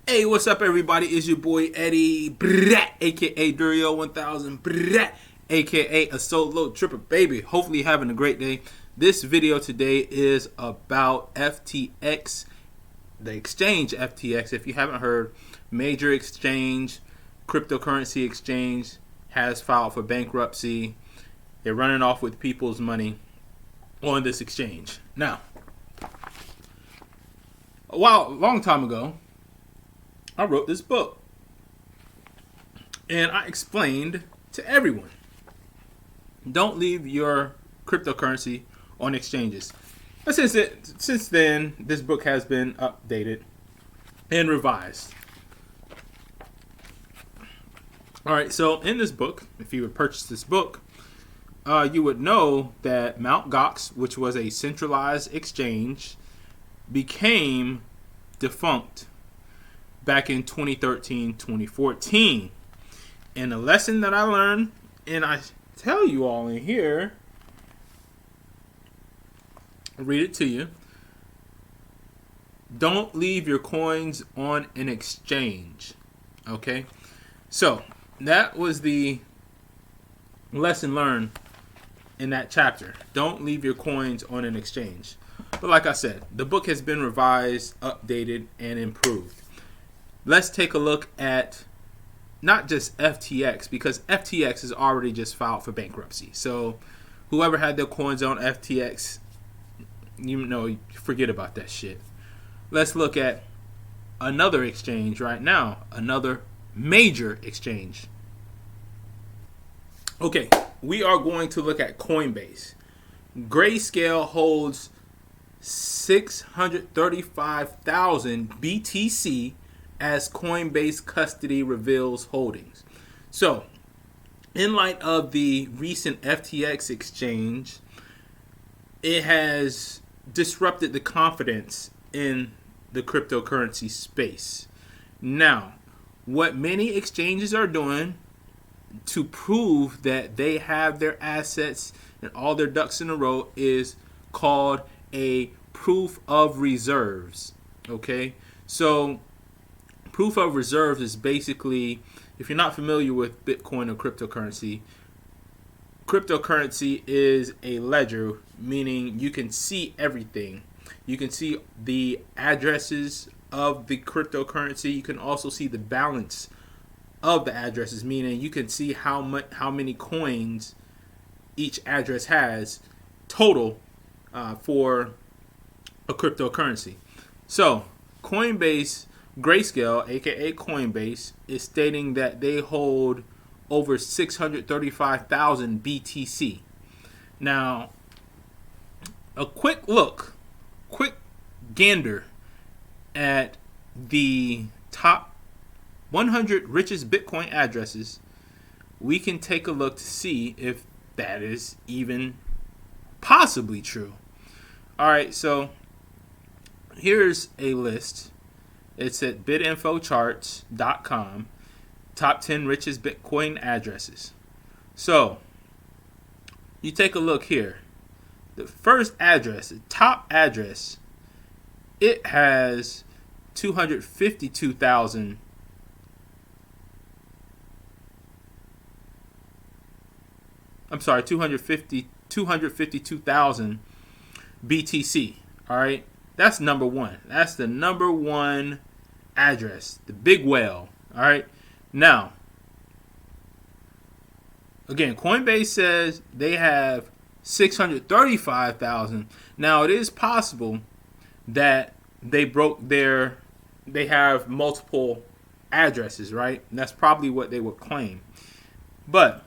Hey, what's up, everybody? It's your boy Eddie, aka Durio 1000, aka a solo tripper, baby. Hopefully, you're having a great day. This video today is about FTX, the exchange FTX. If you haven't heard, major exchange, cryptocurrency exchange, has filed for bankruptcy. They're running off with people's money on this exchange. Now, a long time ago, I wrote this book, and I explained to everyone, don't leave your cryptocurrency on exchanges. But since then, this book has been updated and revised. All right, so in this book, if you would purchase this book, you would know that Mt. Gox, which was a centralized exchange, became defunct back in 2013, 2014. And the lesson that I learned, and I tell you all in here, I'll read it to you. Don't leave your coins on an exchange. Okay? So, that was the lesson learned in that chapter. Don't leave your coins on an exchange. But like I said, the book has been revised, updated, and improved. Let's take a look at not just FTX, because FTX is already just filed for bankruptcy. So whoever had their coins on FTX, forget about that shit. Let's look at another exchange right now, another major exchange. Okay, we are going to look at Coinbase. Grayscale holds 635,000 BTC as Coinbase custody reveals holdings. So, in light of the recent FTX exchange, it has disrupted the confidence in the cryptocurrency space. Now, what many exchanges are doing to prove that they have their assets and all their ducks in a row is called a proof of reserves. Okay? So, proof of reserves is basically, if you're not familiar with Bitcoin or cryptocurrency is a ledger, meaning you can see everything. You can see the addresses of the cryptocurrency. You can also see the balance of the addresses, meaning you can see how many coins each address has total for a cryptocurrency. So, Grayscale, aka Coinbase, is stating that they hold over 635,000 BTC. Now, a quick gander at the top 100 richest Bitcoin addresses, we can take a look to see if that is even possibly true. All right, so here's a list. It's at bitinfocharts.com, top 10 richest Bitcoin addresses. So, you take a look here. The first address, the top address, it has 252,000 252,000 BTC. All right, that's number one. That's the number one address, the big whale. All right, now, again, Coinbase says they have 635,000. Now, it is possible that they have multiple addresses, right? And that's probably what they would claim. But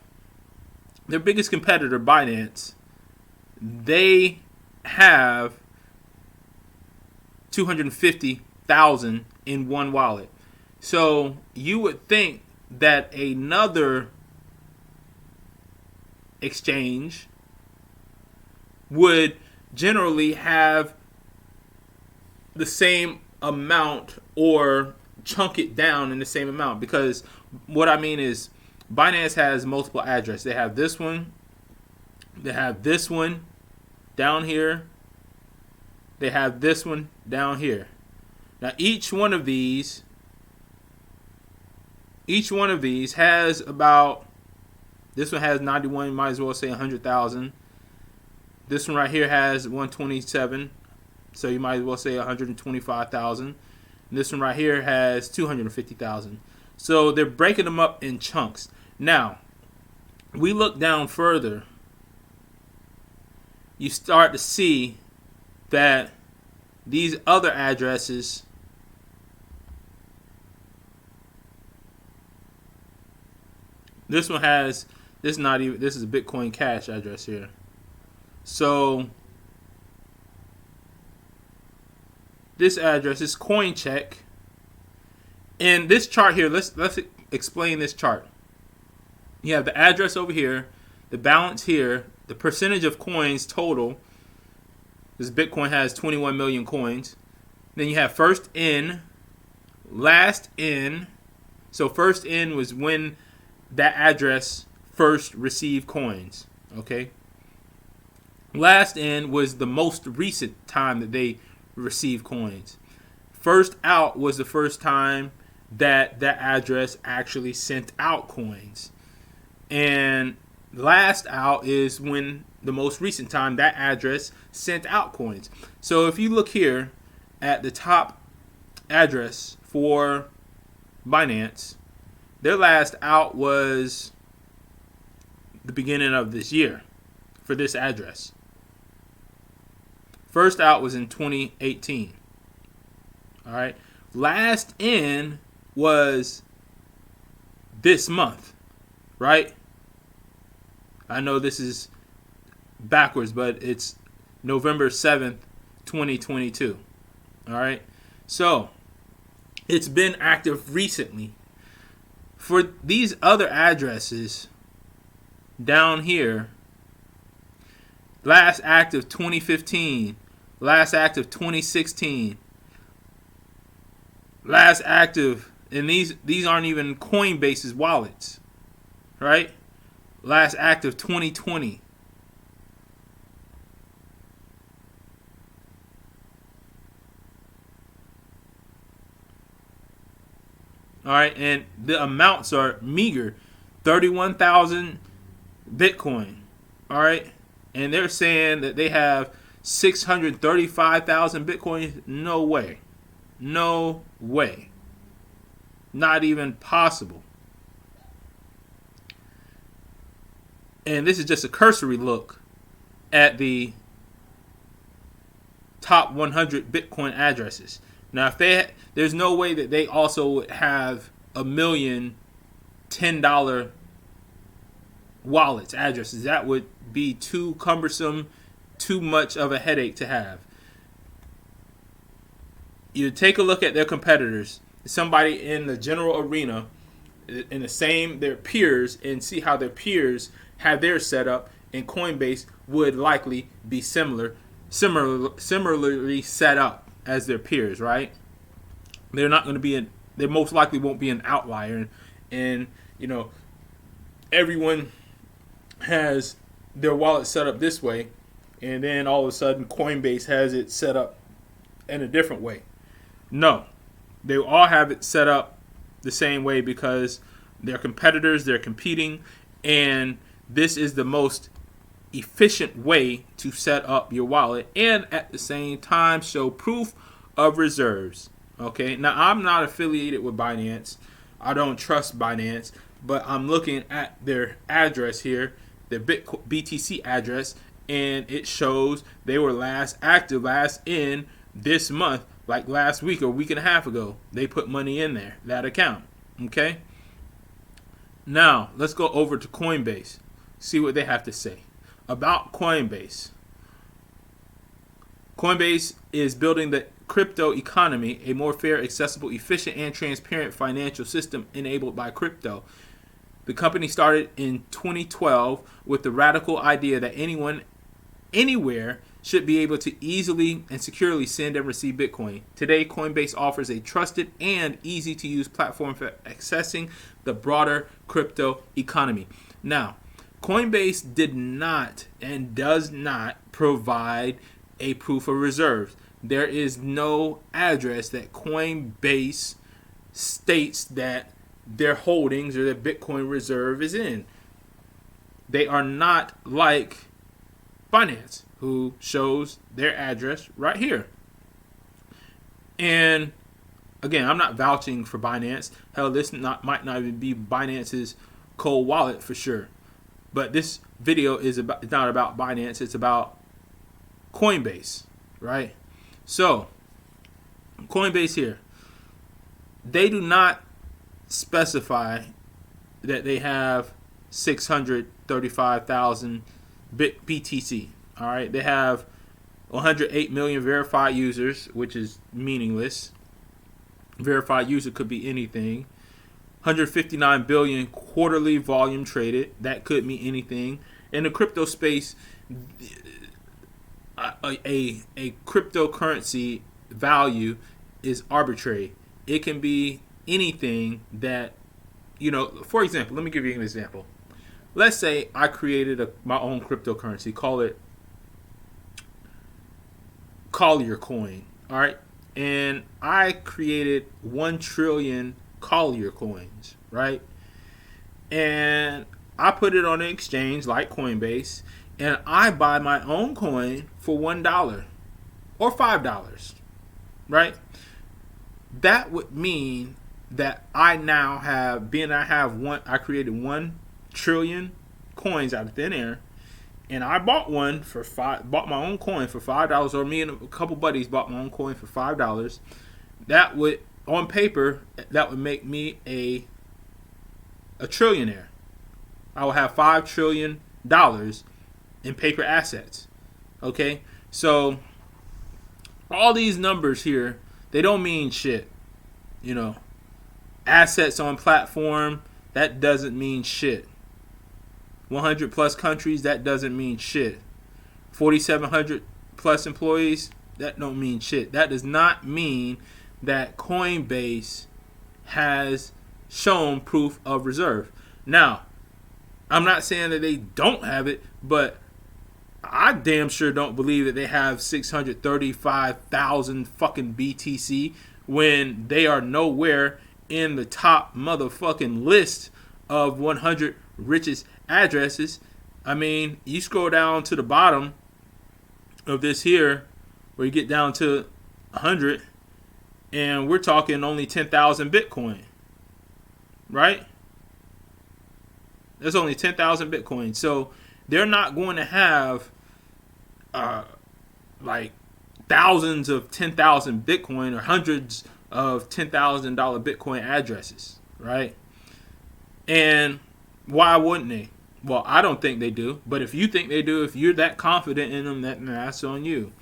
their biggest competitor, Binance, they have 250,000 in one wallet. So you would think that another exchange would generally have the same amount or chunk it down in the same amount, because what I mean is Binance has multiple addresses. They have this one. They have this one down here. They have this one down here. Now, each one of these each one of these has about, this one has 91, you might as well say 100,000. This one right here has 127, so you might as well say 125,000. And this one right here has 250,000. So they're breaking them up in chunks. Now, we look down further, you start to see that these other addresses this one has, this is a Bitcoin Cash address here. So this address is CoinCheck. And this chart here, let's explain this chart. You have the address over here, the balance here, the percentage of coins total. This Bitcoin has 21 million coins. Then you have first in, last in. So first in was when that address first received coins. Okay. Last in was the most recent time that they received coins. First out was the first time that address actually sent out coins. And last out is when the most recent time that address sent out coins. So if you look here at the top address for Binance, their last out was the beginning of this year for this address. First out was in 2018. All right. Last in was this month, right? I know this is backwards, but it's November 7th, 2022. All right. So it's been active recently. For these other addresses down here, last active 2015, last active 2016, last active, and these aren't even Coinbase's wallets, right? Last active 2020. All right, and the amounts are meager, 31,000 Bitcoin. All right, and they're saying that they have 635,000 Bitcoin. No way. No way. Not even possible. And this is just a cursory look at the top 100 Bitcoin addresses. Now, if there's no way that they also would have a million $10 wallets, addresses. That would be too cumbersome, too much of a headache to have. You take a look at their competitors, somebody in the general arena, in the same, their peers, and see how their peers have theirs set up, and Coinbase would likely be similarly set up as their peers, right? They're not going to be they most likely won't be an outlier, and you know, everyone has their wallet set up this way, and then all of a sudden Coinbase has it set up in a different way. No, they all have it set up the same way because they're competitors, they're competing, and this is the most efficient way to set up your wallet and at the same time show proof of reserves. Okay, now I'm not affiliated with Binance. I don't trust Binance, but I'm looking at their address here, their BTC address, and it shows they were last active, last in this month, like last week or week and a half ago. They put money in there, that account. Okay, now let's go over to Coinbase, see what they have to say about Coinbase. Coinbase is building the crypto economy, a more fair, accessible, efficient, and transparent financial system enabled by crypto. The company started in 2012 with the radical idea that anyone, anywhere, should be able to easily and securely send and receive Bitcoin. Today, Coinbase offers a trusted and easy-to-use platform for accessing the broader crypto economy. Now, Coinbase did not and does not provide a proof of reserves. There is no address that Coinbase states that their holdings or their Bitcoin reserve is in. They are not like Binance, who shows their address right here. And again, I'm not vouching for Binance. Hell, this might not even be Binance's cold wallet for sure. But this video is not about Binance. It's about Coinbase, right? So, Coinbase here. They do not specify that they have 635,000 BTC. All right, they have 108 million verified users, which is meaningless. Verified user could be anything. 159 billion quarterly volume traded. That could mean anything. In the crypto space, a cryptocurrency value is arbitrary. It can be anything that, for example, let me give you an example. Let's say I created my own cryptocurrency, call it Collier coin, all right? And I created 1 trillion Collier coins, right? And I put it on an exchange like Coinbase, and I buy my own coin for $1 or $5, right? That would mean that I now have, I created 1 trillion coins out of thin air, and I bought my own coin for $5, or me and a couple buddies bought my own coin for $5. That would, on paper, that would make me a trillionaire. I will have $5 trillion in paper assets. Okay, so all these numbers here, they don't mean shit. Assets on platform, that doesn't mean shit. 100 plus countries, that doesn't mean shit. 4,700 plus employees, that don't mean shit. That does not mean that Coinbase has shown proof of reserve. Now, I'm not saying that they don't have it, but I damn sure don't believe that they have 635,000 fucking BTC when they are nowhere in the top motherfucking list of 100 richest addresses. I mean, you scroll down to the bottom of this here, where you get down to 100, and we're talking only 10,000 Bitcoin, right? That's only 10,000 Bitcoin. So they're not going to have like thousands of 10,000 Bitcoin or hundreds of $10,000 Bitcoin addresses, right? And why wouldn't they? Well, I don't think they do. But if you think they do, if you're that confident in them, that's on you.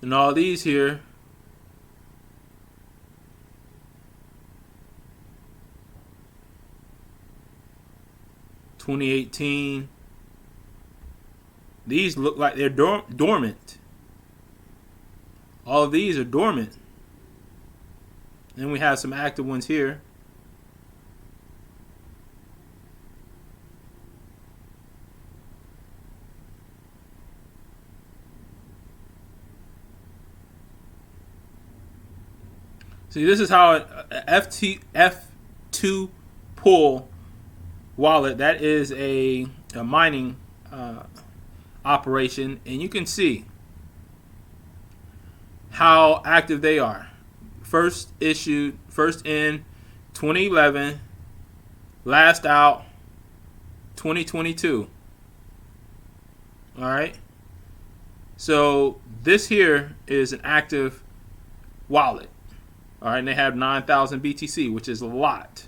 And all these here, (2018), these look like they're dormant. All of these are dormant. And we have some active ones here. See, this is how an F2 pool wallet, that is a mining operation, and you can see how active they are. First in 2011, last out 2022. All right. So this here is an active wallet. All right, and they have 9,000 BTC, which is a lot.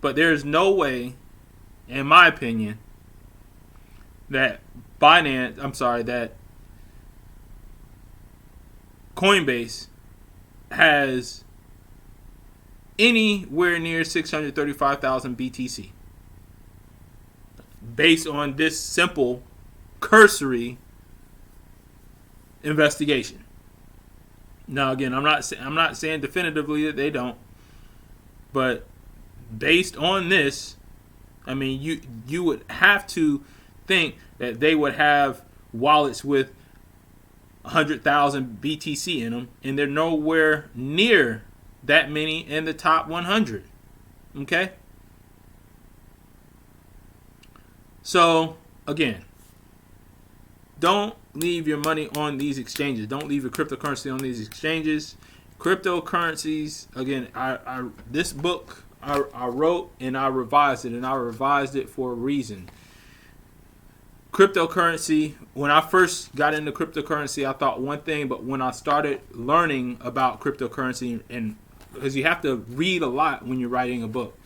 But there's no way, in my opinion, that that Coinbase has anywhere near 635,000 BTC based on this simple, cursory investigation. Now, again, I'm not saying definitively that they don't, but based on this, I mean, you would have to think that they would have wallets with 100,000 BTC in them, and they're nowhere near that many in the top 100. Okay? So, again, don't leave your money on these exchanges. Don't leave your cryptocurrency on these exchanges. Cryptocurrencies, again, this book I wrote and I revised it, and I revised it for a reason. Cryptocurrency, when I first got into cryptocurrency, I thought one thing, but when I started learning about cryptocurrency, and because you have to read a lot when you're writing a book,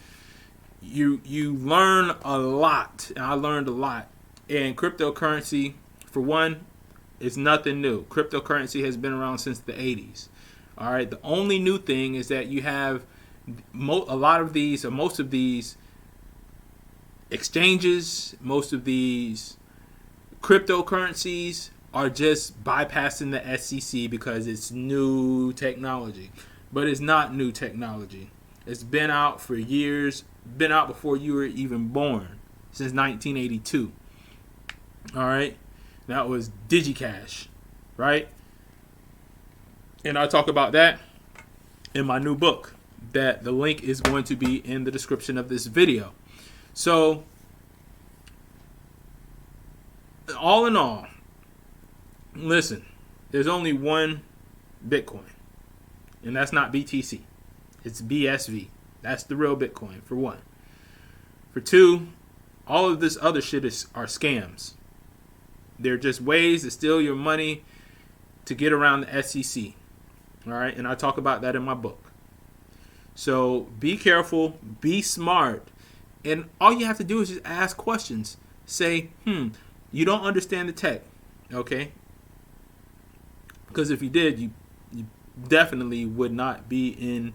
you learn a lot, and I learned a lot. And cryptocurrency, for one, is nothing new. Cryptocurrency has been around since the 80s. All right. The only new thing is that you have a lot of these, or most of these exchanges, most of these cryptocurrencies are just bypassing the SEC because it's new technology. But it's not new technology. It's been out for years, been out before you were even born, since 1982. All right. That was DigiCash, right? And I talk about that in my new book, that the link is going to be in the description of this video. So, all in all, listen, there's only one Bitcoin, and that's not BTC. It's BSV. That's the real Bitcoin, for one. For two, all of this other shit are scams. They're just ways to steal your money to get around the SEC. All right, and I talk about that in my book. So be careful, be smart, and all you have to do is just ask questions. Say, you don't understand the tech, okay? Because if you did, you definitely would not be in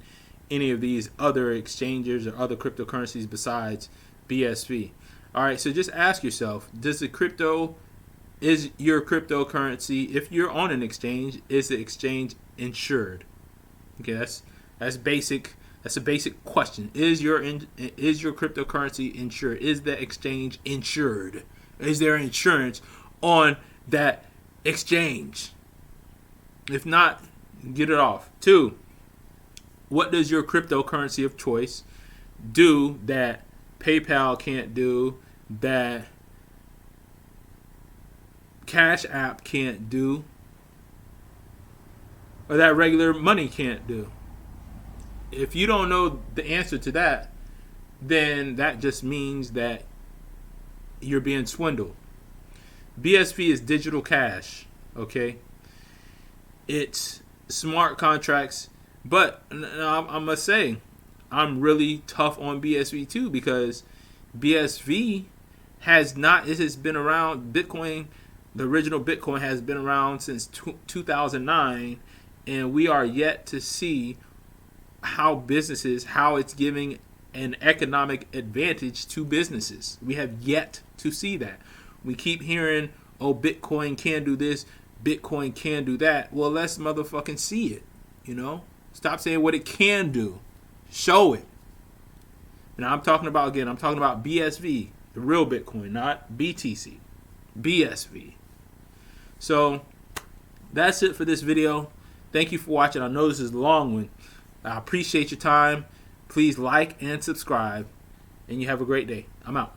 any of these other exchanges or other cryptocurrencies besides BSV. All right, so just ask yourself, is your cryptocurrency, if you're on an exchange, is the exchange insured? Okay, that's basic. That's a basic question. Is your cryptocurrency insured? Is the exchange insured? Is there insurance on that exchange? If not, get it off. 2, what does your cryptocurrency of choice do that PayPal can't do, that Cash App can't do, or that regular money can't do? If you don't know the answer to that, then that just means that you're being swindled. BSV is digital cash, okay? It's smart contracts, but I must say, I'm really tough on BSV too, because BSV it has been around. Bitcoin, the original Bitcoin, has been around since 2009, and we are yet to see how it's giving an economic advantage to businesses. We have yet to see that. We keep hearing, oh, Bitcoin can do this, Bitcoin can do that. Well, let's motherfucking see it, Stop saying what it can do. Show it. And I'm talking about BSV, the real Bitcoin, not BTC. BSV. So, that's it for this video. Thank you for watching. I know this is a long one. I appreciate your time. Please like and subscribe. And you have a great day. I'm out.